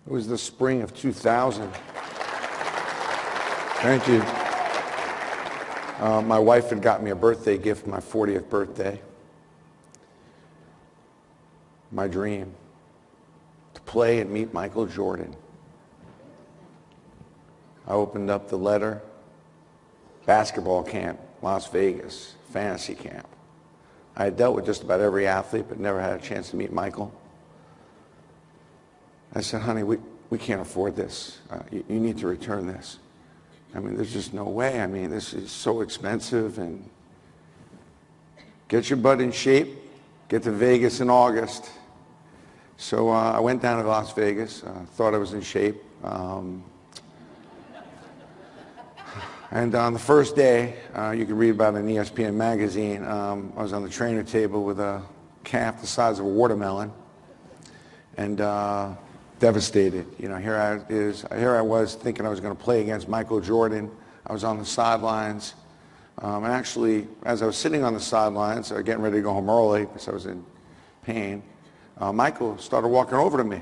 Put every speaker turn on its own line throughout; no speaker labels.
It was the spring of 2000. Thank you. My wife had got me a birthday gift for my 40th birthday. My dream, to play and meet Michael Jordan. I opened up the letter, basketball camp, Las Vegas, fantasy camp. I had dealt with just about every athlete, but never had a chance to meet Michael. I said, honey, we can't afford this. You need to return this. I mean, there's just no way. I mean, this is so expensive. And get your butt in shape. Get to Vegas in August. So I went down to Las Vegas. Thought I was in shape. And on the first day, you can read about it in ESPN magazine, I was on the trainer table with a calf the size of a watermelon. And devastated. You know, here I was thinking I was going to play against Michael Jordan. I was on the sidelines. And actually, as I was sitting on the sidelines, getting ready to go home early because I was in pain, Michael started walking over to me.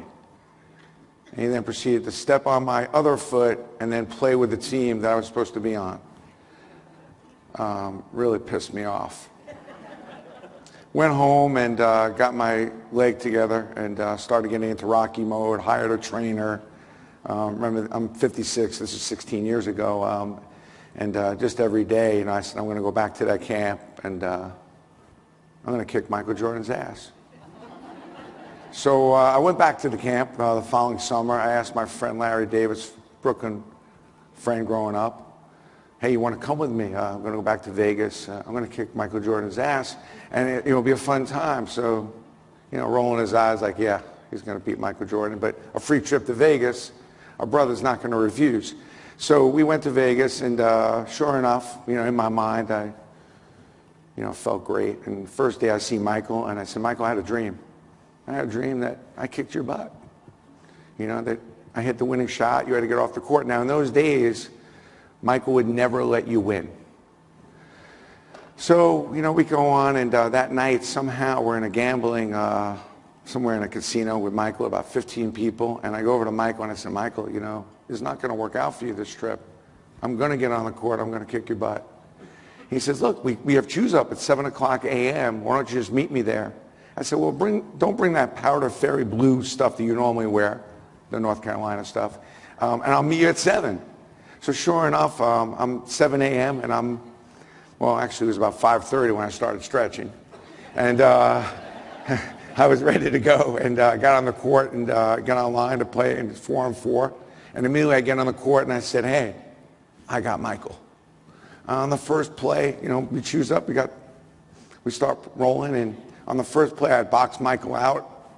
And he then proceeded to step on my other foot and then play with the team that I was supposed to be on. Really pissed me off. Went home and got my leg together and started getting into Rocky mode, hired a trainer. Remember, I'm 56, this is 16 years ago. And just every day, you know, I said, I'm going to go back to that camp and I'm going to kick Michael Jordan's ass. So I went back to the camp the following summer. I asked my friend Larry Davis, Brooklyn friend growing up, hey, you want to come with me? I'm going to go back to Vegas. I'm going to kick Michael Jordan's ass, and it'll be a fun time. So, you know, rolling his eyes like, yeah, he's going to beat Michael Jordan. But a free trip to Vegas, our brother's not going to refuse. So we went to Vegas, and sure enough, you know, in my mind, I, you know, felt great. And the first day I see Michael, and I said, Michael, I had a dream. I had a dream that I kicked your butt. You know, that I hit the winning shot. You had to get off the court. Now, in those days, Michael would never let you win. So, you know, we go on, and that night, somehow, we're in a gambling, somewhere in a casino with Michael, about 15 people, and I go over to Michael, and I said, Michael, you know, it's not going to work out for you this trip. I'm going to get on the court. I'm going to kick your butt. He says, look, we have choose up at 7 o'clock a.m. Why don't you just meet me there? I said, well, don't bring that powder fairy blue stuff that you normally wear, the North Carolina stuff, and I'll meet you at 7. So sure enough, I'm 7 a.m. and well, actually it was about 5:30 when I started stretching. And I was ready to go and got on the court and got online to play in 4-on-4. And immediately I get on the court and I said, hey, I got Michael. On the first play, you know, we choose up, we start rolling, and on the first play I boxed Michael out.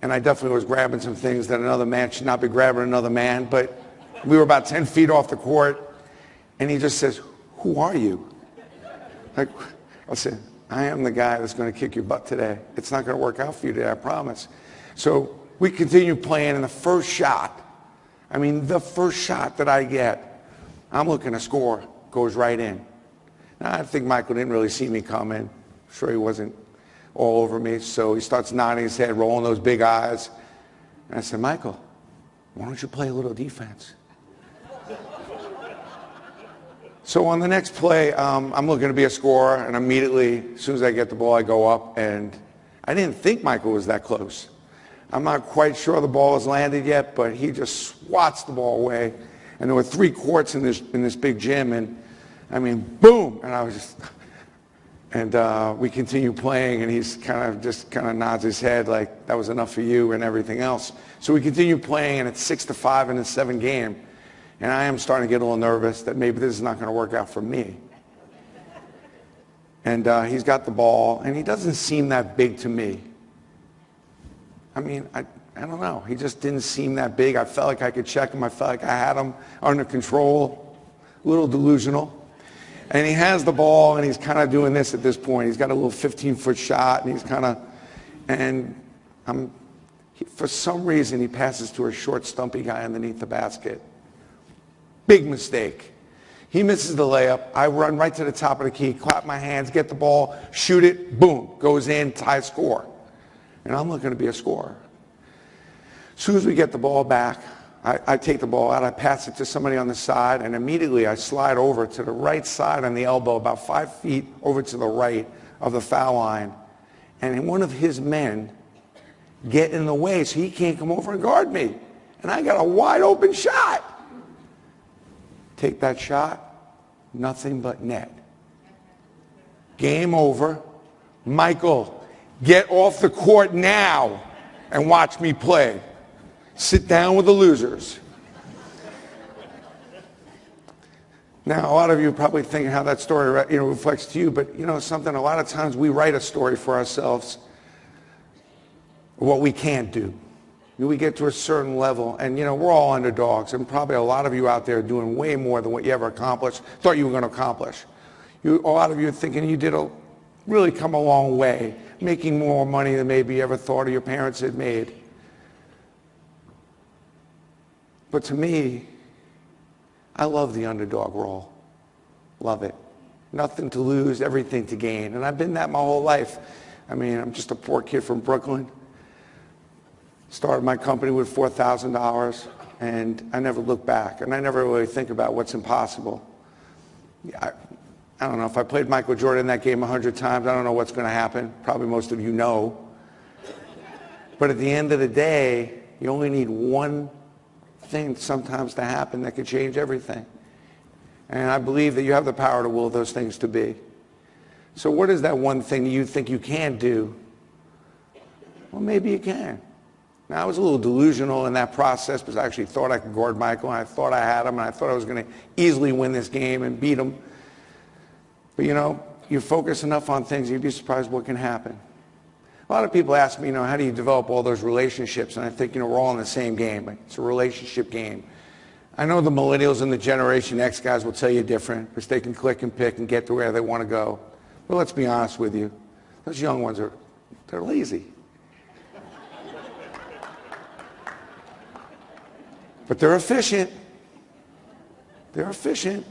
And I definitely was grabbing some things that another man should not be grabbing another man, but we were about 10 feet off the court, and he just says, who are you? Like, I said, I am the guy that's going to kick your butt today. It's not going to work out for you today, I promise. So we continue playing, and the first shot, I mean, the first shot that I get, I'm looking to score, goes right in. Now, I think Michael didn't really see me coming. I'm sure he wasn't all over me, so he starts nodding his head, rolling those big eyes. And I said, Michael, why don't you play a little defense? So on the next play, I'm looking to be a scorer, and immediately, as soon as I get the ball, I go up, and I didn't think Michael was that close. I'm not quite sure the ball has landed yet, but he just swats the ball away, and there were 3 courts in this big gym, and I mean, boom, and I was just, and we continue playing, and he's kind of nods his head like that was enough for you and everything else. So we continue playing, and it's 6-5 in a 7 game. And I am starting to get a little nervous that maybe this is not going to work out for me. And he's got the ball, and he doesn't seem that big to me. I mean, I don't know. He just didn't seem that big. I felt like I could check him. I felt like I had him under control, a little delusional. And he has the ball, and he's kind of doing this at this point. He's got a little 15-foot shot, and he's kind of, and for some reason, he passes to a short, stumpy guy underneath the basket. Big mistake. He misses the layup. I run right to the top of the key, clap my hands, get the ball, shoot it, boom, goes in, tie score. And I'm looking to be a scorer. As soon as we get the ball back, I take the ball out, I pass it to somebody on the side, and immediately I slide over to the right side on the elbow, about 5 feet over to the right of the foul line. And one of his men get in the way so he can't come over and guard me. And I got a wide open shot. Take that shot, nothing but net. Game over. Michael, get off the court now and watch me play. Sit down with the losers. Now, a lot of you are probably thinking how that story reflects to you, but something, a lot of times we write a story for ourselves, what we can't do. We get to a certain level, and we're all underdogs, and probably a lot of you out there are doing way more than what you ever accomplished, thought you were going to accomplish. A lot of you are thinking you did really come a long way, making more money than maybe you ever thought or your parents had made. But to me, I love the underdog role. Love it. Nothing to lose, everything to gain. And I've been that my whole life. I mean, I'm just a poor kid from Brooklyn. Started my company with $4,000, and I never look back. And I never really think about what's impossible. I don't know, if I played Michael Jordan in that game 100 times, I don't know what's going to happen. Probably most of you know. But at the end of the day, you only need one thing sometimes to happen that could change everything. And I believe that you have the power to will those things to be. So what is that one thing you think you can do? Well, maybe you can. Now, I was a little delusional in that process because I actually thought I could guard Michael, and I thought I had him, and I thought I was going to easily win this game and beat him. But you focus enough on things, you'd be surprised what can happen. A lot of people ask me, how do you develop all those relationships? And I think, we're all in the same game. It's a relationship game. I know the millennials and the Generation X guys will tell you different, because they can click and pick and get to where they want to go. But let's be honest with you. Those young ones they're lazy. But they're efficient. They're efficient.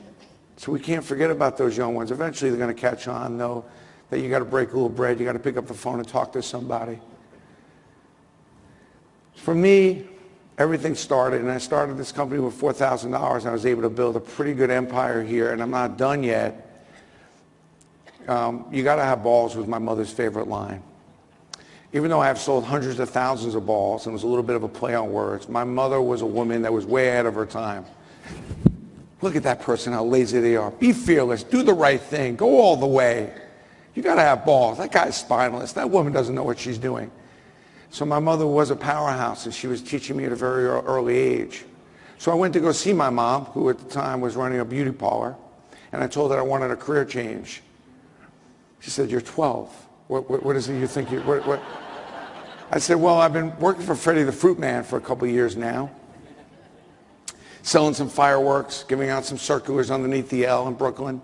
So we can't forget about those young ones. Eventually they're going to catch on, though, that you got to break a little bread, you got to pick up the phone and talk to somebody. For me, everything started, and I started this company with $4,000, and I was able to build a pretty good empire here, and I'm not done yet. You got to have balls was my mother's favorite line. Even though I have sold hundreds of thousands of balls, and it was a little bit of a play on words, my mother was a woman that was way ahead of her time. Look at that person, how lazy they are. Be fearless, do the right thing, go all the way. You got to have balls. That guy's spineless. That woman doesn't know what she's doing. So my mother was a powerhouse, and she was teaching me at a very early age. So I went to go see my mom, who at the time was running a beauty parlor, and I told her I wanted a career change. She said, "You're 12. What is it you think you..." What? I said, "Well, I've been working for Freddie the Fruit Man for a couple of years now, selling some fireworks, giving out some circulars underneath the L in Brooklyn.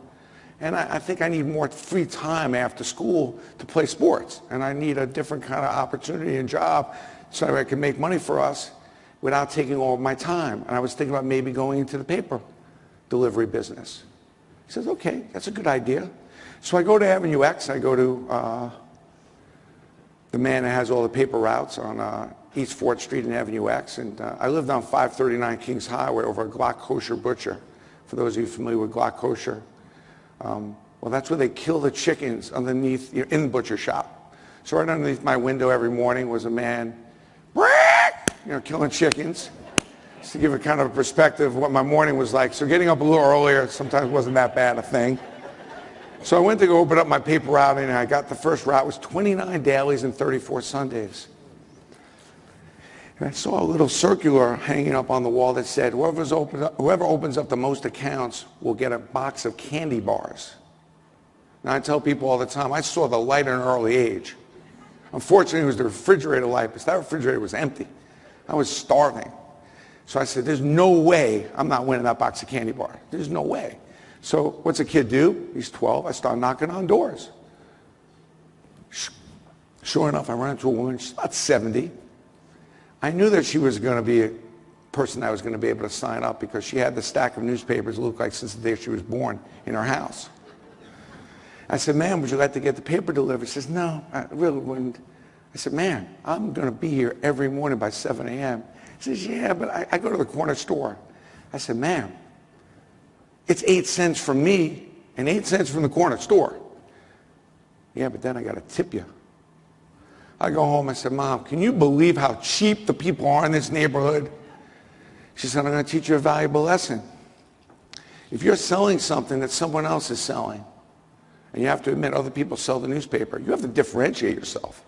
And I think I need more free time after school to play sports. And I need a different kind of opportunity and job so I can make money for us without taking all of my time." And I was thinking about maybe going into the paper delivery business. He says, "Okay, that's a good idea." So I go to Avenue X. I go to the man that has all the paper routes on East 4th Street and Avenue X. And I lived on 539 Kings Highway over a Glock Kosher Butcher. For those of you familiar with Glock Kosher. Well, that's where they kill the chickens underneath, in the butcher shop. So right underneath my window every morning was a man, killing chickens. Just to give a kind of a perspective of what my morning was like. So getting up a little earlier sometimes wasn't that bad a thing. So I went to go open up my paper route, and I got the first route. It was 29 dailies and 34 Sundays. And I saw a little circular hanging up on the wall that said, whoever opens up the most accounts will get a box of candy bars. Now, I tell people all the time, I saw the light at an early age. Unfortunately, it was the refrigerator light, because that refrigerator was empty. I was starving. So I said, there's no way I'm not winning that box of candy bars. There's no way. So what's a kid do? He's 12. I start knocking on doors. Sure enough, I run into a woman. She's about 70. I knew that she was going to be a person I was going to be able to sign up, because she had the stack of newspapers, it looked like, since the day she was born in her house. I said, "Ma'am, would you like to get the paper delivered?" She says, "No, I really wouldn't." I said, "Man, I'm going to be here every morning by 7 a.m. She says, yeah, but I go to the corner store. I said, ma'am, it's 8 cents from me and 8 cents from the corner store. Yeah, but then I got to tip you. I go home, I said, Mom, can you believe how cheap the people are in this neighborhood? She said, I'm going to teach you a valuable lesson. If you're selling something that someone else is selling, and you have to admit other people sell the newspaper, you have to differentiate yourself.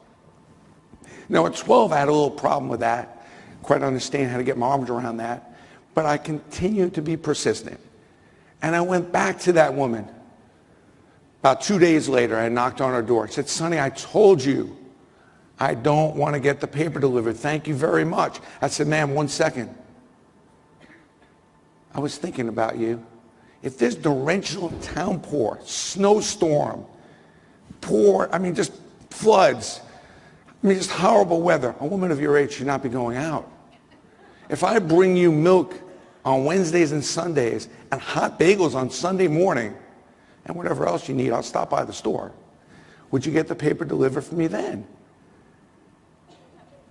Now at 12, I had a little problem with that. Quite understand how to get my arms around that. But I continued to be persistent. And I went back to that woman. About 2 days later, I knocked on her door. I said, Sonny, I told you I don't want to get the paper delivered. Thank you very much. I said, ma'am, 1 second. I was thinking about you. If there's torrential downpour, snowstorm, just floods, just horrible weather, a woman of your age should not be going out. If I bring you milk on Wednesdays and Sundays and hot bagels on Sunday morning and whatever else you need, I'll stop by the store. Would you get the paper delivered for me then? I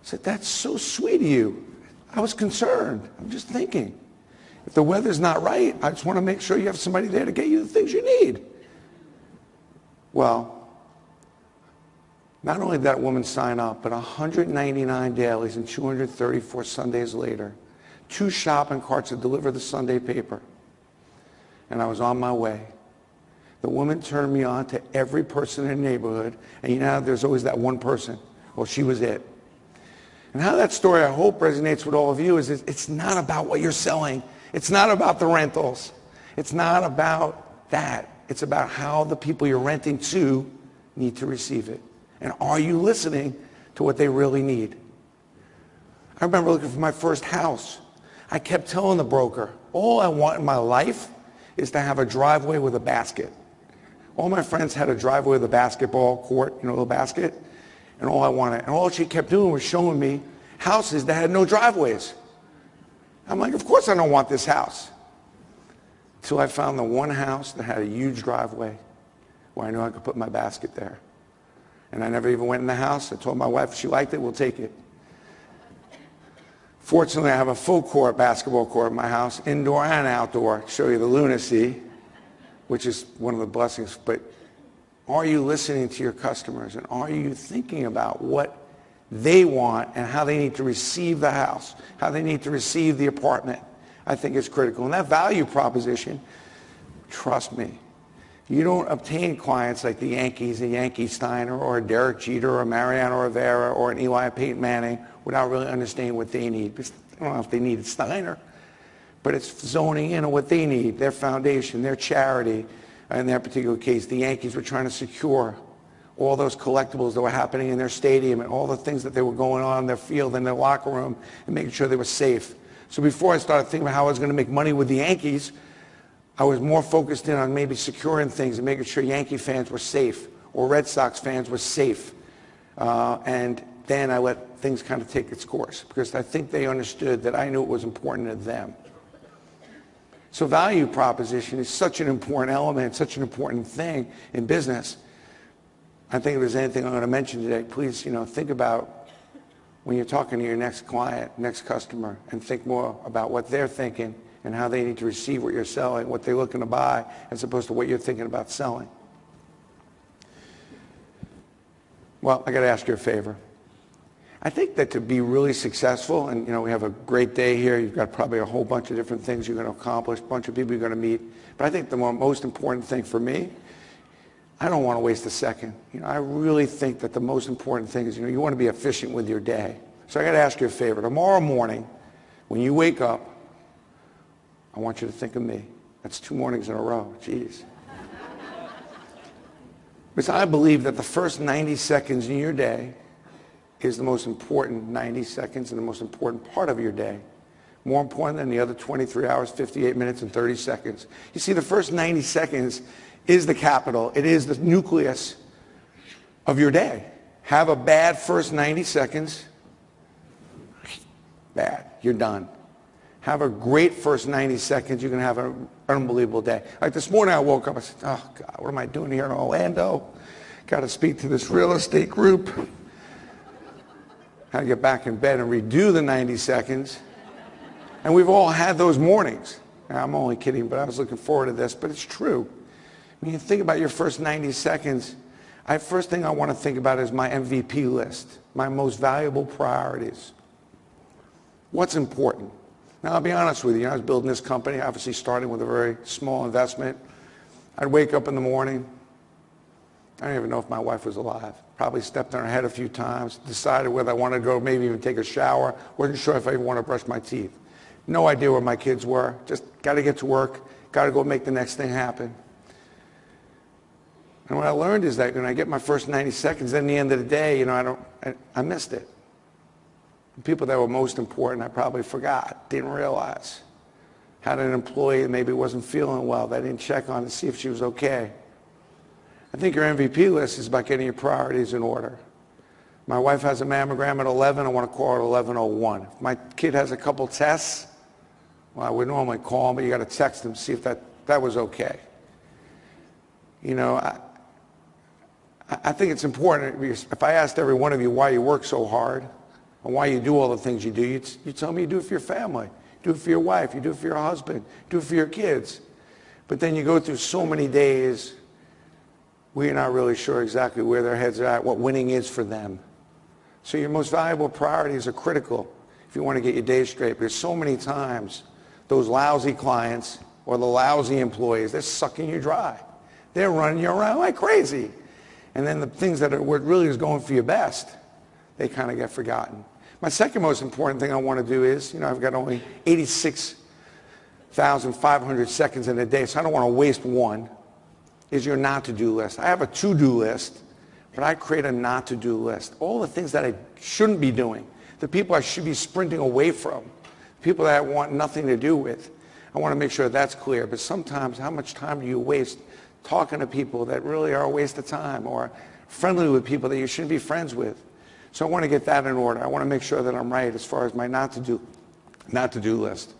said, that's so sweet of you. I was concerned. I'm just thinking. If the weather's not right, I just want to make sure you have somebody there to get you the things you need. Well, not only did that woman sign up, but 199 dailies and 234 Sundays later, 2 shopping carts to deliver the Sunday paper. And I was on my way. The woman turned me on to every person in the neighborhood. And you know how there's always that one person. Well, she was it. And how that story, I hope, resonates with all of you is it's not about what you're selling. It's not about the rentals. It's not about that. It's about how the people you're renting to need to receive it. And are you listening to what they really need? I remember looking for my first house. I kept telling the broker, all I want in my life is to have a driveway with a basket. All my friends had a driveway with a basketball court, a little basket, and all I wanted. And all she kept doing was showing me houses that had no driveways. I'm like, of course I don't want this house. Until I found the one house that had a huge driveway where I knew I could put my basket there. And I never even went in the house. I told my wife if she liked it, we'll take it. Fortunately, I have a full court, basketball court in my house, indoor and outdoor. Show you the lunacy, which is one of the blessings. But are you listening to your customers? And are you thinking about what they want and how they need to receive the house, how they need to receive the apartment? I think it's critical. And that value proposition, trust me, you don't obtain clients like the Yankees, a Yankee Steiner, or a Derek Jeter, or a Mariano Rivera, or an Eli Peyton Manning without really understanding what they need. Because I don't know if they needed Steiner, but it's zoning in on what they need, their foundation, their charity. In that particular case, the Yankees were trying to secure all those collectibles that were happening in their stadium and all the things that they were going on in their field and their locker room and making sure they were safe. So before I started thinking about how I was going to make money with the Yankees, I was more focused in on maybe securing things and making sure Yankee fans were safe or Red Sox fans were safe. And then I let things kind of take its course because I think they understood that I knew it was important to them. So value proposition is such an important element, such an important thing in business. I think if there's anything I'm going to mention today, please, think about when you're talking to your next client, next customer, and think more about what they're thinking and how they need to receive what you're selling, what they're looking to buy, as opposed to what you're thinking about selling. Well, I got to ask you a favor. I think that to be really successful, and we have a great day here, you've got probably a whole bunch of different things you're going to accomplish, a bunch of people you're going to meet, but I think the most important thing for me, I don't want to waste a second. I really think that the most important thing is, you want to be efficient with your day. So I got to ask you a favor. Tomorrow morning, when you wake up, I want you to think of me. That's 2 mornings in a row. Jeez. Because I believe that the first 90 seconds in your day is the most important 90 seconds and the most important part of your day. More important than the other 23 hours, 58 minutes, and 30 seconds. You see, the first 90 seconds is the capital. It is the nucleus of your day. Have a bad first 90 seconds, bad, you're done. Have a great first 90 seconds, you're going to have an unbelievable day. Like this morning I woke up, I said, oh God, what am I doing here in Orlando? Got to speak to this real estate group. Had to get back in bed and redo the 90 seconds. And we've all had those mornings. Now, I'm only kidding, but I was looking forward to this, but it's true. When you think about your first 90 seconds, first thing I want to think about is my MVP list, my most valuable priorities. What's important? Now, I'll be honest with you. I was building this company, obviously starting with a very small investment. I'd wake up in the morning. I don't even know if my wife was alive. Probably stepped on her head a few times, decided whether I wanted to go maybe even take a shower. Wasn't sure if I even want to brush my teeth. No idea where my kids were. Just got to get to work. Got to go make the next thing happen. And what I learned is that when I get my first 90 seconds, then at the end of the day, I missed it. The people that were most important, I probably forgot, didn't realize. Had an employee that maybe wasn't feeling well, that I didn't check on to see if she was okay. I think your MVP list is about getting your priorities in order. My wife has a mammogram at 11, I want to call her at 11:01. If my kid has a couple tests, well, I would normally call him, but you got to text him to see if that was okay. I think it's important. If I asked every one of you why you work so hard and why you do all the things you do, you tell me you do it for your family, do it for your wife, you do it for your husband, do it for your kids. But then you go through so many days where you're not really sure exactly where their heads are at, what winning is for them. So your most valuable priorities are critical if you want to get your day straight. Because so many times those lousy clients or the lousy employees, they're sucking you dry. They're running you around like crazy. And then the things that are what really is going for your best, they kind of get forgotten. My second most important thing I want to do is, I've got only 86,500 seconds in a day, so I don't want to waste one, is your not-to-do list. I have a to-do list, but I create a not-to-do list. All the things that I shouldn't be doing, the people I should be sprinting away from, people that I want nothing to do with. I want to make sure that's clear. But sometimes, how much time do you waste talking to people that really are a waste of time, or friendly with people that you shouldn't be friends with? So I want to get that in order. I want to make sure that I'm right as far as my not-to-do list.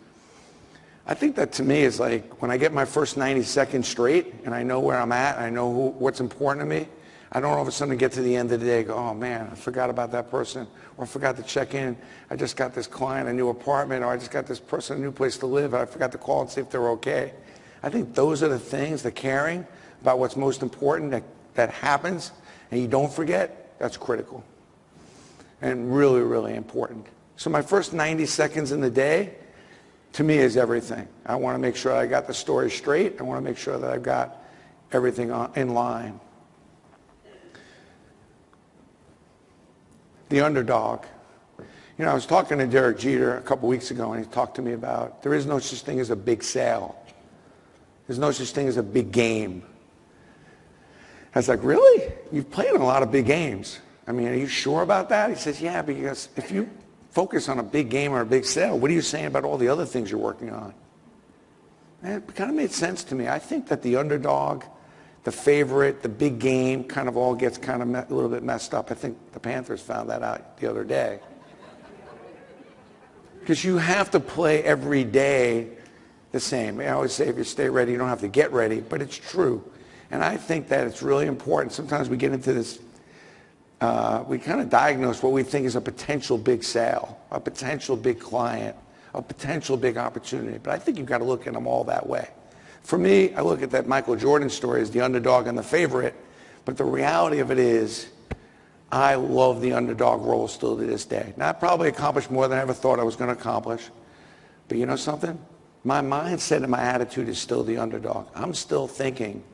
I think that to me is like when I get my first 90 seconds straight and I know where I'm at, I know what's important to me, I don't all of a sudden get to the end of the day and go, oh man, I forgot about that person, or I forgot to check in. I just got this client a new apartment, or I just got this person a new place to live, and I forgot to call and see if they're okay. I think those are the things, the caring about what's most important that happens and you don't forget, that's critical and really, really important. So my first 90 seconds in the day, to me, is everything. I want to make sure I got the story straight. I want to make sure that I've got everything in line. The underdog. I was talking to Derek Jeter a couple weeks ago, and he talked to me about there is no such thing as a big sale. There's no such thing as a big game. I was like, really? You've played in a lot of big games. Are you sure about that? He says, yeah, because if you focus on a big game or a big sale, what are you saying about all the other things you're working on? And it kind of made sense to me. I think that the underdog, the favorite, the big game kind of all gets kind of a little bit messed up. I think the Panthers found that out the other day. Because you have to play every day the same. I always say if you stay ready, you don't have to get ready, but it's true. And I think that it's really important. Sometimes we get into this, we kind of diagnose what we think is a potential big sale, a potential big client, a potential big opportunity. But I think you've got to look at them all that way. For me, I look at that Michael Jordan story as the underdog and the favorite, but the reality of it is I love the underdog role still to this day. Now, I probably accomplished more than I ever thought I was going to accomplish, but you know something? My mindset and my attitude is still the underdog. I'm still thinking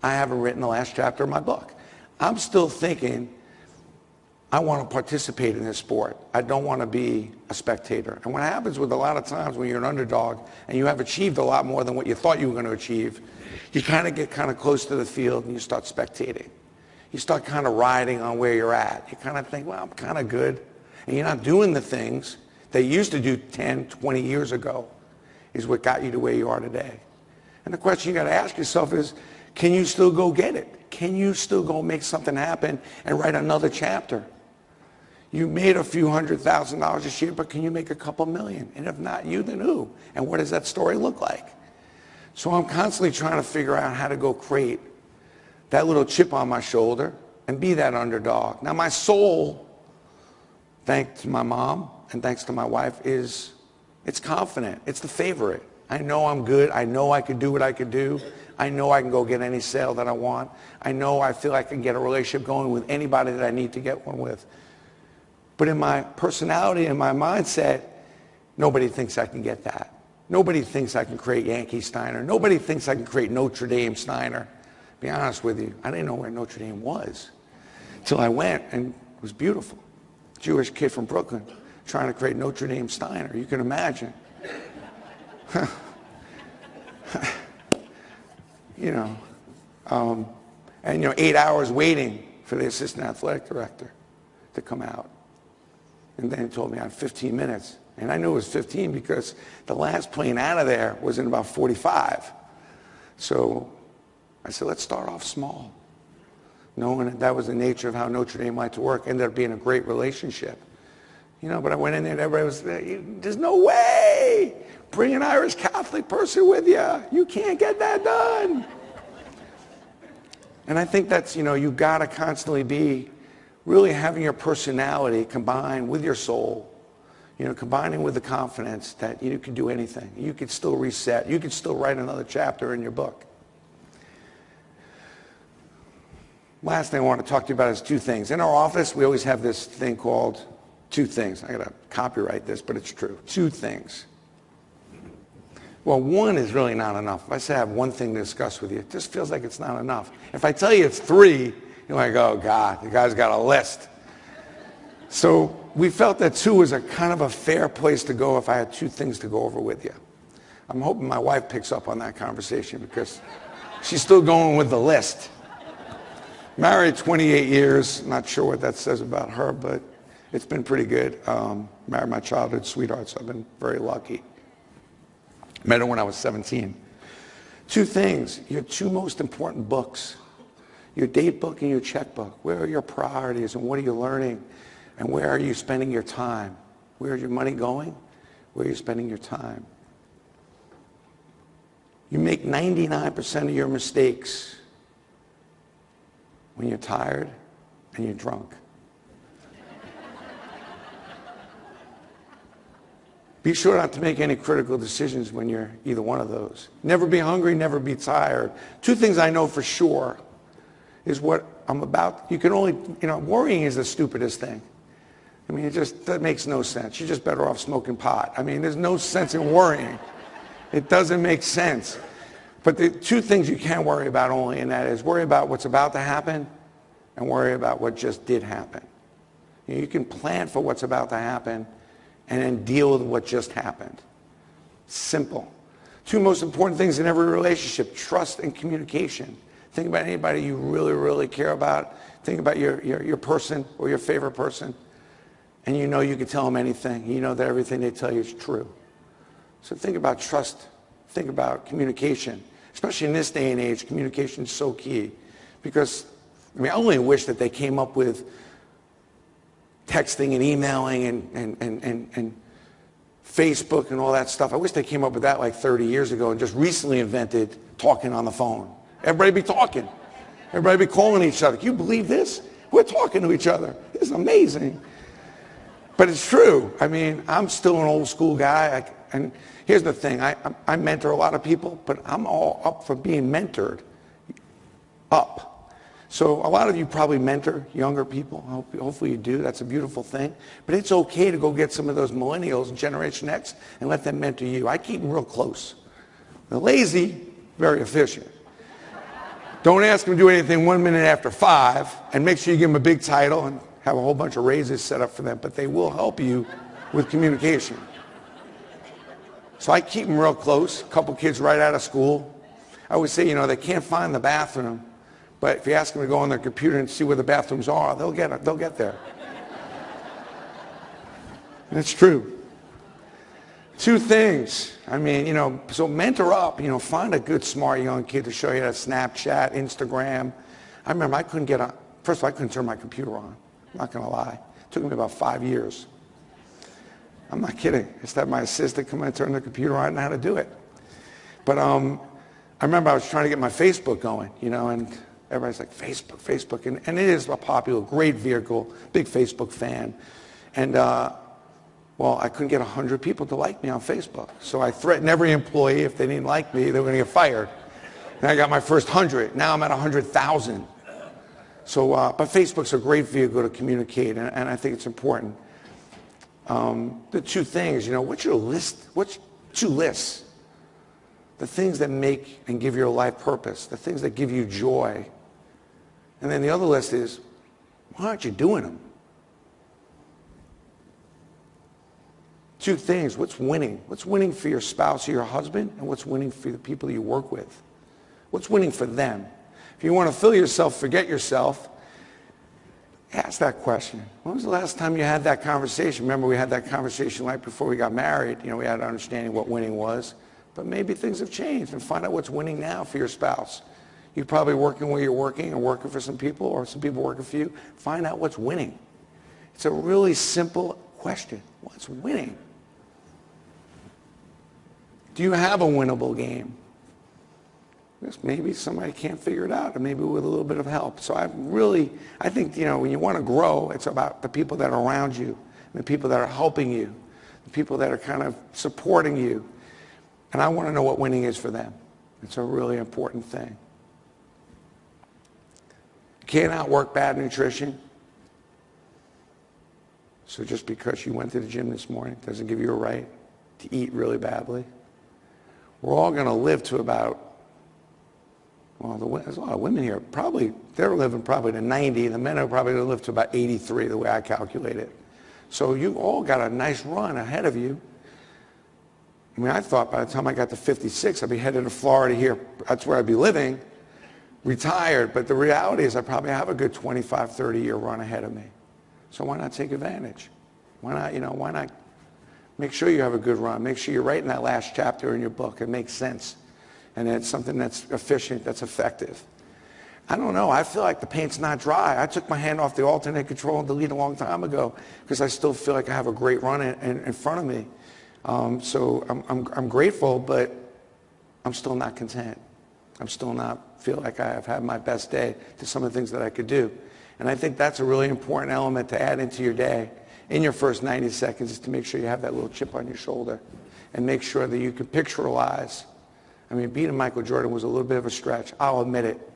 I haven't written the last chapter of my book. I'm still thinking I want to participate in this sport. I don't want to be a spectator. And what happens with a lot of times when you're an underdog and you have achieved a lot more than what you thought you were going to achieve, you kind of get kind of close to the field and you start spectating. You start kind of riding on where you're at. You kind of think, well, I'm kind of good. And you're not doing the things that you used to do 10, 20 years ago is what got you to where you are today. And the question you got to ask yourself is, can you still go get it? Can you still go make something happen and write another chapter? You made a few $100,000 this year, but can you make a couple million? And if not you, then who? And what does that story look like? So I'm constantly trying to figure out how to go create that little chip on my shoulder and be that underdog. Now my soul, thanks to my mom and thanks to my wife, is It's confident. It's the favorite. I know I'm good. I know I could do what I could do. I know I can go get any sale that I want. I know I feel I can get a relationship going with anybody that I need to get one with. But in my personality and my mindset, nobody thinks I can get that. Nobody thinks I can create Yankee Steiner. Nobody thinks I can create Notre Dame Steiner. To be honest with you, I didn't know where Notre Dame was until I went, and it was beautiful. Jewish kid from Brooklyn trying to create Notre Dame Steiner. You can imagine. You know, and 8 hours waiting for the assistant athletic director to come out. And then he told me I had 15 minutes. And I knew it was 15 because the last plane out of there was in about 45. So I said, let's start off small. Knowing that was the nature of how Notre Dame liked to work. Ended up being a great relationship. But I went in there and everybody was, there's no way. Bring an Irish Catholic person with you. You can't get that done. And I think that's, you got to constantly be really having your personality combined with your soul, combining with the confidence that you can do anything. You could still reset. You could still write another chapter in your book. Last thing I want to talk to you about is two things. In our office, we always have this thing called two things. I got to copyright this, but it's true. Two things. Well, one is really not enough. If I say I have one thing to discuss with you, it just feels like it's not enough. If I tell you it's three, you're like, oh God, the guy's got a list. So we felt that two was a kind of a fair place to go if I had two things to go over with you. I'm hoping my wife picks up on that conversation because she's still going with the list. Married 28 years, not sure what that says about her, but it's been pretty good. Married my childhood sweetheart, so I've been very lucky. Met her when I was 17. Two things, your two most important books, your date book and your checkbook. Where are your priorities and what are you learning? And where are you spending your time? Where is your money going? Where are you spending your time? You make 99% of your mistakes when you're tired and you're drunk. Be sure not to make any critical decisions when you're either one of those. Never be hungry, never be tired. Two things I know for sure is what I'm about. You can only, worrying is the stupidest thing. I mean, that makes no sense. You're just better off smoking pot. I mean, there's no sense in worrying. It doesn't make sense. But the two things you can worry about only, and that is worry about what's about to happen and worry about what just did happen. You can plan for what's about to happen and then deal with what just happened. Simple. Two most important things in every relationship, trust and communication. Think about anybody you really, really care about. Think about your person or your favorite person. And you can tell them anything. You know that everything they tell you is true. So think about trust. Think about communication. Especially in this day and age, communication is so key. Because, I only wish that they came up with texting and emailing and Facebook and all that stuff. I wish they came up with that like 30 years ago and just recently invented talking on the phone. Everybody be talking. Everybody be calling each other. Can you believe this? We're talking to each other. This is amazing. But it's true. I'm still an old school guy. And here's the thing. I mentor a lot of people, but I'm all up for being mentored. Up. So a lot of you probably mentor younger people. Hopefully you do. That's a beautiful thing. But it's okay to go get some of those millennials and Generation X and let them mentor you. I keep them real close. They're lazy, very efficient. Don't ask them to do anything 1 minute after 5, and make sure you give them a big title and have a whole bunch of raises set up for them. But they will help you with communication. So I keep them real close. A couple kids right out of school. I always say, they can't find the bathroom. But if you ask them to go on their computer and see where the bathrooms are, they'll get there. And it's true. Two things. So mentor up. Find a good, smart young kid to show you how to Snapchat, Instagram. I remember I couldn't get on. First of all, I couldn't turn my computer on. I'm not going to lie. It took me about 5 years. I'm not kidding. I just had my assistant come in and turn the computer on. I didn't know how to do it. But I remember I was trying to get my Facebook going, and everybody's like, Facebook. And it is a popular, great vehicle, big Facebook fan. And Well, I couldn't get 100 people to like me on Facebook. So I threatened every employee if they didn't like me, they were going to get fired. And I got my first 100. Now I'm at 100,000. So, but Facebook's a great vehicle to communicate, and I think it's important. The two things, you know, what's your list? What's 2 lists? The things that make and give your life purpose, the things that give you joy. And then the other list is, why aren't you doing them? 2 things, what's winning? What's winning for your spouse or your husband, and what's winning for the people you work with? What's winning for them? If you want to fill yourself, forget yourself, ask that question. When was the last time you had that conversation? Remember, we had that conversation right before we got married. You know, we had an understanding what winning was. But maybe things have changed, and find out what's winning now for your spouse. You're probably working where you're working and working for some people, or some people working for you. Find out what's winning. It's a really simple question. What's winning? Do you have a winnable game? Maybe somebody can't figure it out, and maybe with a little bit of help. So I think, you know, when you want to grow, it's about the people that are around you, and the people that are helping you, the people that are kind of supporting you. And I want to know what winning is for them. It's a really important thing. You can't outwork bad nutrition. So just because you went to the gym this morning doesn't give you a right to eat really badly. We're all going to live to about, well, there's a lot of women here. Probably, they're living probably to 90. The men are probably going to live to about 83, the way I calculate it. So you all got a nice run ahead of you. I mean, I thought by the time I got to 56, I'd be headed to Florida here. That's where I'd be living, retired. But the reality is I probably have a good 25, 30-year run ahead of me. So why not take advantage? Why not, you know, why not make sure you have a good run? Make sure you're writing that last chapter in your book. It makes sense. And it's something that's efficient, that's effective. I don't know. I feel like the paint's not dry. I took my hand off the alternate control and delete a long time ago because I still feel like I have a great run in front of me. So I'm grateful, but I'm still not content. I'm still not feel like I have had my best day to some of the things that I could do. And I think that's a really important element to add into your day in your first 90 seconds, is to make sure you have that little chip on your shoulder and make sure that you can pictorialize. I mean, beating Michael Jordan was a little bit of a stretch. I'll admit it.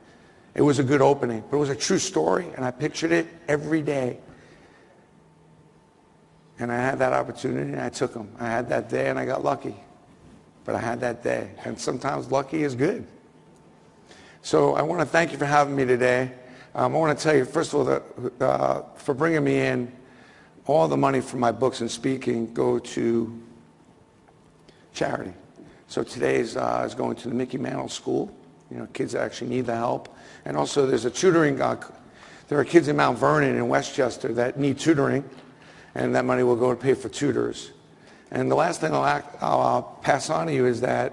It was a good opening, but it was a true story, and I pictured it every day. And I had that opportunity, and I took them. I had that day, and I got lucky. But I had that day, and sometimes lucky is good. So I want to thank you for having me today. I want to tell you, first of all, that, for bringing me in. All the money from my books and speaking go to charity. So today's is going to the Mickey Mantle School. You know, kids that actually need the help. And also there's a tutoring, there are kids in Mount Vernon and Westchester that need tutoring, and that money will go to pay for tutors. And the last thing I'll pass on to you is that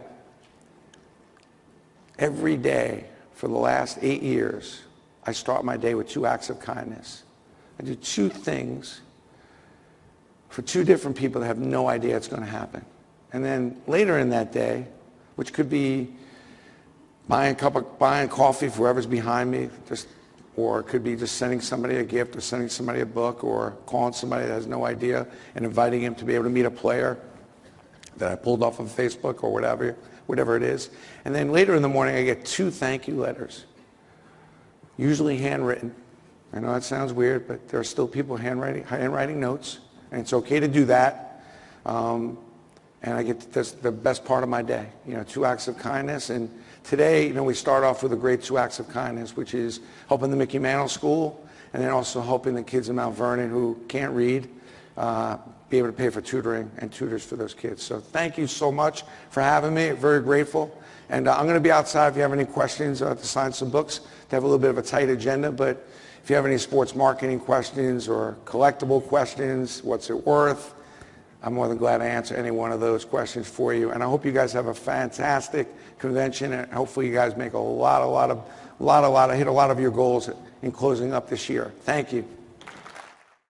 every day for the last 8 years, I start my day with 2 acts of kindness. I do 2 things for 2 different people that have no idea it's going to happen. And then later in that day, which could be buying coffee for whoever's behind me, or it could be just sending somebody a gift, or sending somebody a book, or calling somebody that has no idea and inviting him to be able to meet a player that I pulled off of Facebook or whatever it is. And then later in the morning, I get 2 thank you letters, usually handwritten. I know that sounds weird, but there are still people handwriting notes, and it's okay to do that. And I get the best part of my day, you know, 2 acts of kindness. And today, you know, we start off with a great 2 acts of kindness, which is helping the Mickey Mantle School, and then also helping the kids in Mount Vernon who can't read be able to pay for tutoring and tutors for those kids. So thank you so much for having me. Very grateful. And I'm going to be outside if you have any questions to sign some books. To have a little bit of a tight agenda, but if you have any sports marketing questions or collectible questions, what's it worth? I'm more than glad to answer any one of those questions for you. And I hope you guys have a fantastic convention, and hopefully you guys make hit a lot of your goals in closing up this year. Thank you.